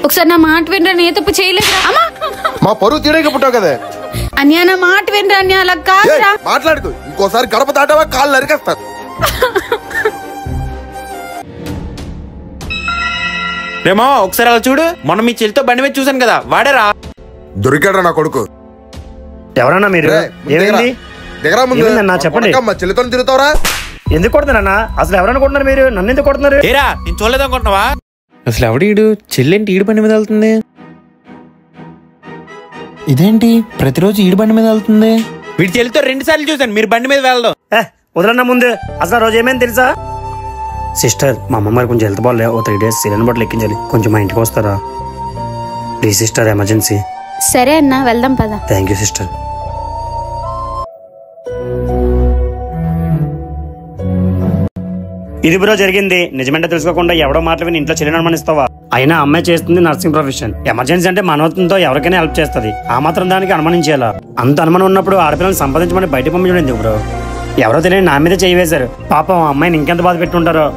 ఒకసారి నా మాట వినరా, నే తప్పు చేయలేదురా. అమ్మా మా పరువు తీరేక పుట్టావు కదా. అన్యా నా మాట వినరా అన్యా, అలా కాదురా. మాట్లాడుకో, ఇంకోసారి గడప దాటావా కాళ్ళు నరికేస్తాను. రేమో ఒకసారి అలా చూడు, మొన్న మీ చెల్లితో బండి మీద చూసాను కదా, వాడేరా. దొరికాడా నా కొడుకు? ఎవరన్నా మీరు? దిగరా ముందు. చెప్పండి. మా చెల్లితో తిరుగుతావరా? ఎందుకు కొడుతున్నా? అసలు ఎవరనుకుంటున్నారు మీరు? నన్ను ఎందుకు కొడుతున్నారు? ఏరా నేను చూడలేదు అనుకుంటున్నావా? అసలు ఎవడీడు? చెల్లెంటి ఈడు బండి మీద వెళ్తుంది. ఇదేంటి ప్రతిరోజు ఈడు బండి మీద వెళ్తుంది? వీడి చెల్లితో 2 సార్లు చూసాను మీరు బండి మీద వెళ్దాం. వదలన్నా ముందు. అసలు రోజు ఏమైంది తెలుసా సిస్టర్? మా అమ్మమ్మ కొంచెం హెల్త్ బాగాలే, ఓ 3 days సిలిండర్ బట్టలు ఎక్కించాలి. కొంచెం మా ఇంటికి వస్తారా ప్లీజ్ సిస్టర్, ఎమర్జెన్సీ. సరే అన్న, వెళ్దాం పద. Thank you sister. ఇది బ్రో జరిగింది. నిజమంటే తెలుసుకోకుండా ఎవడో మాటలు విని ఇంట్లో చెల్లిని అనుమానిస్తావా? అయినా అమ్మాయి చేస్తుంది నర్సింగ్ ప్రొఫెషన్. ఎమర్జెన్సీ అంటే మనవతంతో ఎవరికైనా హెల్ప్ చేస్తుంది. ఆ మాత్రం దానికి అనుమానించేలా? అంత అనుమానం ఉన్నప్పుడు ఆడపిల్లని సంపాదించమని బయట పంపించడం ఎందుకు బ్రో? ఎవరో తెలియని నా మీద చేయి వేశారు. పాపం అమ్మాయిని ఇంకెంత బాధ పెట్టుంటారో.